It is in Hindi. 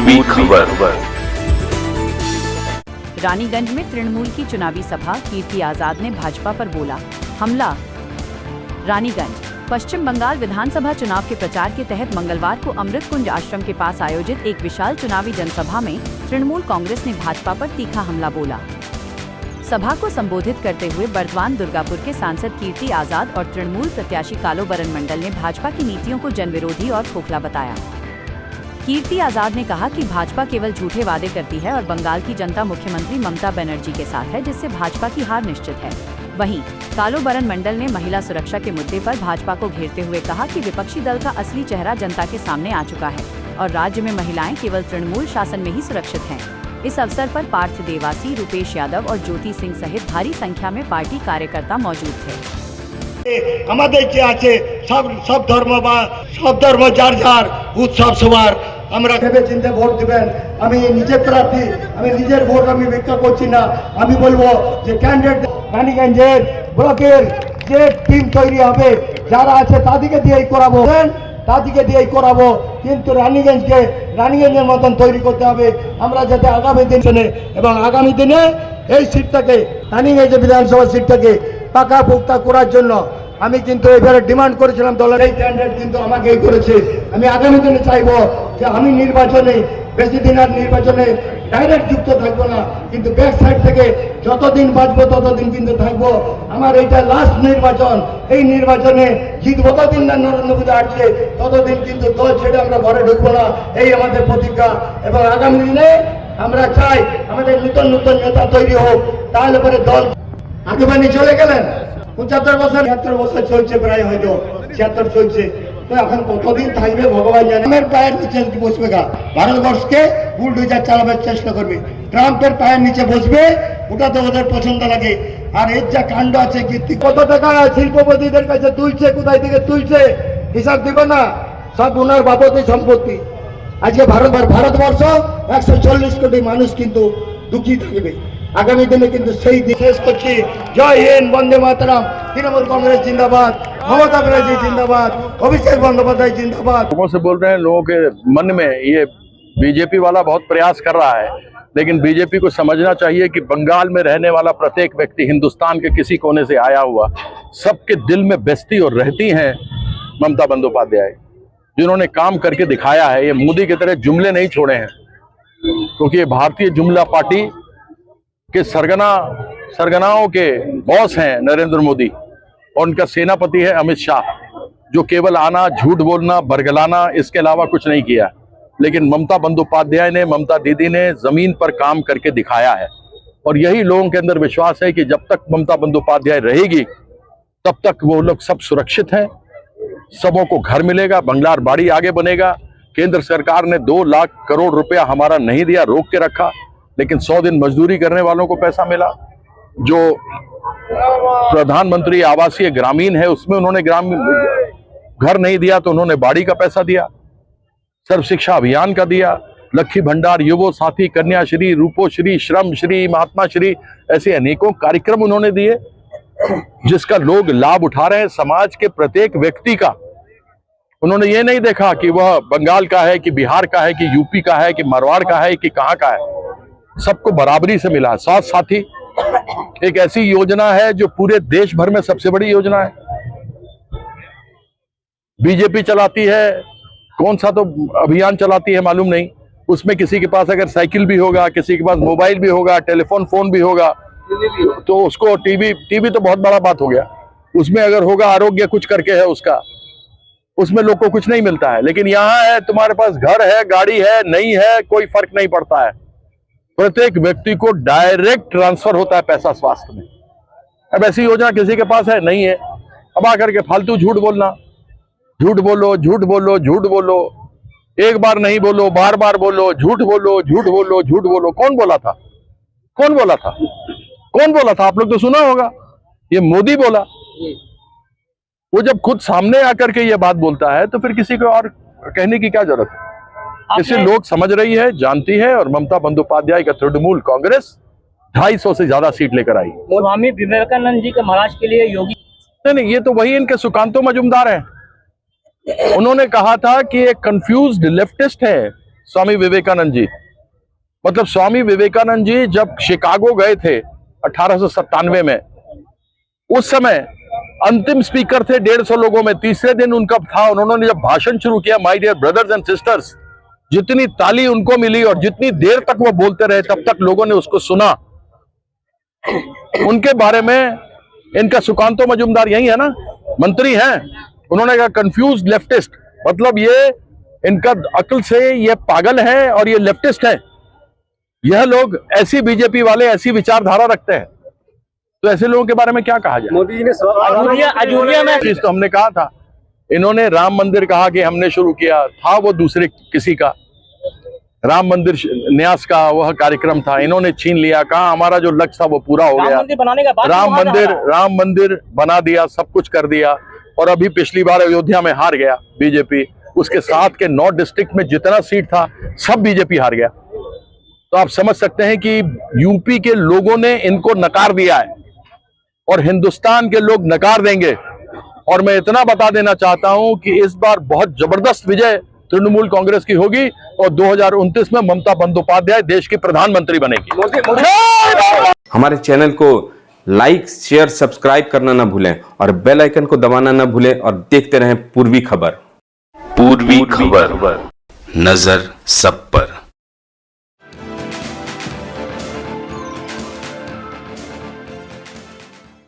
पूर्वी खबर। रानीगंज में तृणमूल की चुनावी सभा, कीर्ति आजाद ने भाजपा पर बोला हमला। रानीगंज पश्चिम बंगाल विधानसभा चुनाव के प्रचार के तहत मंगलवार को अमृत कुंज आश्रम के पास आयोजित एक विशाल चुनावी जनसभा में तृणमूल कांग्रेस ने भाजपा पर तीखा हमला बोला। सभा को संबोधित करते हुए बर्दवान दुर्गापुर के सांसद कीर्ति आजाद और तृणमूल प्रत्याशी कालोबरन मंडल ने भाजपा की नीतियों को जनविरोधी और खोखला बताया। कीर्ति आजाद ने कहा कि भाजपा केवल झूठे वादे करती है और बंगाल की जनता मुख्यमंत्री ममता बनर्जी के साथ है, जिससे भाजपा की हार निश्चित है। वहीं कालोबरन मंडल ने महिला सुरक्षा के मुद्दे पर भाजपा को घेरते हुए कहा कि विपक्षी दल का असली चेहरा जनता के सामने आ चुका है और राज्य में महिलाएं केवल तृणमूल शासन में ही सुरक्षित हैं। इस अवसर पर पार्थ देवासी, रूपेश यादव और ज्योति सिंह सहित भारी संख्या में पार्टी कार्यकर्ता मौजूद थे। আমাদের যে আছে সব ধর্ম যার যার উৎসব সবার আমরা ভেবে চিন্তে ভোট দিবেন। আমি নিজের প্রার্থী, আমি নিজের ভোট আমি ভিক্ষা করছি না। আমি বলবো যে ক্যান্ডিডেট রানীগঞ্জের ব্লকের যে টিম তৈরি হবে যারা আছে তাদেরকে দিয়েই করাবো, কিন্তু রানীগঞ্জের মতন তৈরি করতে হবে আমরা, যাতে আগামী দিনে এবং আগামী দিনে এই সিটটাকে রানীগঞ্জ বিধানসভা সিটটাকে পাকা পোক্তা করার জন্য আমি কিন্তু এবারে ডিমান্ড করেছিলাম। দলের এই ক্যান্ডিডেট কিন্তু আমাকেই করেছে। আমি আগামী দিনে চাইবো যে আমি নির্বাচনে বেশি দিন আর নির্বাচনে ডাইরেক্ট যুক্ত থাকবো না, কিন্তু ব্যাক সাইড থেকে যতদিন বাঁচবো ততদিন কিন্তু থাকবো। আমার এইটা লাস্ট নির্বাচন, এই নির্বাচনে জিতবো ততদিন না নরেন্দ্র মোদী আসছে ততদিন কিন্তু দল ছেড়ে আমরা ঘরে ঢুকবো না, এই আমাদের প্রতিজ্ঞা। এবং আগামী দিনে আমরা চাই আমাদের নতুন নেতা তৈরি হোক, তাহলে পরে দল আগে বানি চলে গেলেন 75 বছর চলছে, প্রায় হয়তো 76 চলছে, তো এখন কতদিন থাকবে ভগবান জানে। ট্রাম্পের পায়ের নিচে বসবে, ভারতবর্ষকে বুলডোজার চালাবার চেষ্টা করবে, ট্রাম্পের পায়ের নিচে বসবে, ওটা তো ওদের পছন্দ লাগে। আর এর যা কাণ্ড আছে, কীর্তি কত টাকা শিল্পপতিদের কাছে তুলছে, কোথায় থেকে তুলছে হিসাব দিব না, সব ওনার বাবদই সম্পত্তি। আজকে ভারতবর্ষ 140 কোটি মানুষ কিন্তু দুঃখী থাকবে আগামী দিনে, কিন্তু সেই শেষ করছি। জয় হিন্দ, বন্দে মাতরম, तृणमूल कांग्रेस जिंदाबाद, ममता बनर्जी जिंदाबाद, अभिषेक बंदोपाध्याय जिंदाबाद। लोगों से बोल रहे हैं, लोगों के मन में ये बीजेपी वाला बहुत प्रयास कर रहा है, लेकिन बीजेपी को समझना चाहिए कि बंगाल में रहने वाला प्रत्येक व्यक्ति, हिंदुस्तान के किसी कोने से आया हुआ, सबके दिल में बसती और रहती हैं ममता बंदोपाध्याय, जिन्होंने काम करके दिखाया है। ये मोदी की तरह जुमले नहीं छोड़े हैं, क्योंकि ये भारतीय जुमला पार्टी के सरगनाओं के बॉस हैं नरेंद्र मोदी, और उनका सेनापति है अमित शाह, जो केवल आना, झूठ बोलना, बरगलाना, इसके अलावा कुछ नहीं किया। लेकिन ममता बंदोपाध्याय ने, ममता दीदी ने जमीन पर काम करके दिखाया है, और यही लोगों के अंदर विश्वास है कि जब तक ममता बंदोपाध्याय रहेगी तब तक वो लोग सब सुरक्षित हैं, सबों को घर मिलेगा, बंगला बाड़ी आगे बनेगा। केंद्र सरकार ने 2 लाख करोड़ रुपया हमारा नहीं दिया, रोक के रखा, लेकिन 100 दिन मजदूरी करने वालों को पैसा मिला। जो प्रधानमंत्री आवासीय ग्रामीण है उसमें उन्होंने घर नहीं दिया तो उन्होंने बाड़ी का पैसा दिया, सर्व शिक्षा अभियान का दिया, लक्ष्मी भंडार, युवो साथी, कन्याश्री, रूपोश्री, श्रम श्री, महात्मा श्री, ऐसे अनेकों कार्यक्रम उन्होंने दिए, जिसका लोग लाभ उठा रहे हैं। समाज के प्रत्येक व्यक्ति का उन्होंने ये नहीं देखा कि वह बंगाल का है, कि बिहार का है, कि यूपी का है, कि मारवाड़ का है, कि कहाँ का है, सबको बराबरी से मिला। साथ साथी एक ऐसी योजना है जो पूरे देश भर में सबसे बड़ी योजना है, बीजेपी चलाती है, कौन सा तो अभियान चलाती है मालूम नहीं, उसमें किसी के पास अगर साइकिल भी होगा, किसी के पास मोबाइल भी होगा, टेलीफोन फोन भी होगा, तो उसको टीवी तो बहुत बड़ा बात हो गया, उसमें अगर होगा आरोग्य कुछ करके है उसका, उसमें लोग को कुछ नहीं मिलता है। लेकिन यहाँ है, तुम्हारे पास घर है, गाड़ी है, नहीं है, कोई फर्क नहीं पड़ता है, प्रत्येक व्यक्ति को डायरेक्ट ट्रांसफर होता है पैसा स्वास्थ्य में। अब ऐसी योजना किसी के पास है नहीं है, अब आकर के फालतू झूठ बोलना, झूठ बोलो, झूठ बोलो, झूठ बोलो, एक बार नहीं बोलो, बार बार बोलो, झूठ बोलो, झूठ बोलो, झूठ बोलो। कौन बोला था? कौन बोला था? कौन बोला था? आप लोग तो सुना होगा, ये मोदी बोला। वो जब खुद सामने आकर के ये बात बोलता है तो फिर किसी को और कहने की क्या जरूरत है? इसे लोग समझ रही है, जानती है, और ममता बंदोपाध्याय का तृणमूल कांग्रेस 250 से ज्यादा सीट लेकर आई। स्वामी विवेकानंद जी के महाराज के लिए योगी नहीं, ये तो वही इनके सुकांतो मजूमदार हैं। उन्होंने कहा था कि एक कंफ्यूज्ड लेफ्टिस्ट है स्वामी विवेकानंद जी। मतलब स्वामी विवेकानंद जी जब शिकागो गए थे 1897 में, उस समय अंतिम स्पीकर थे 150 लोगों में। तीसरे दिन उनका था, उन्होंने जब भाषण शुरू किया, my dear brothers and sisters, जितनी ताली उनको मिली और जितनी देर तक वो बोलते रहे, तब तक लोगों ने उसको सुना। उनके बारे में इनका सुकांतो मजूमदार यही है ना, मंत्री हैं, उन्होंने कहा कंफ्यूज लेफ्टिस्ट, मतलब ये इनका अक्ल से ये पागल है और ये लेफ्टिस्ट है। यह लोग ऐसी बीजेपी वाले ऐसी विचारधारा रखते हैं, तो ऐसे लोगों के बारे में क्या कहा जाए। मोदी जी ने अजूरिया में चीज तो हमने कहा था, इन्होंने राम मंदिर कहा कि हमने शुरू किया था, वो दूसरे किसी का राम मंदिर न्यास का वह कार्यक्रम था, इन्होंने छीन लिया। कहा हमारा जो लक्ष्य था वो पूरा हो गया। मंदिर बनाने का राम मंदिर बना दिया, सब कुछ कर दिया, और अभी पिछली बार अयोध्या में हार गया बीजेपी। उसके साथ के 9 डिस्ट्रिक्ट में जितना सीट था सब बीजेपी हार गया। तो आप समझ सकते हैं कि यूपी के लोगों ने इनको नकार दिया है और हिंदुस्तान के लोग नकार देंगे। और मैं इतना बता देना चाहता हूं कि इस बार बहुत जबरदस्त विजय तृणमूल कांग्रेस की होगी और 2029 में ममता बंदोपाध्याय देश की प्रधानमंत्री बनेगी। हमारे चैनल को लाइक, शेयर, सब्सक्राइब करना ना भूलें और बेल आइकन को दबाना ना भूलें और देखते रहें पूर्वी खबर। पूर्वी खबर, नजर सब पर।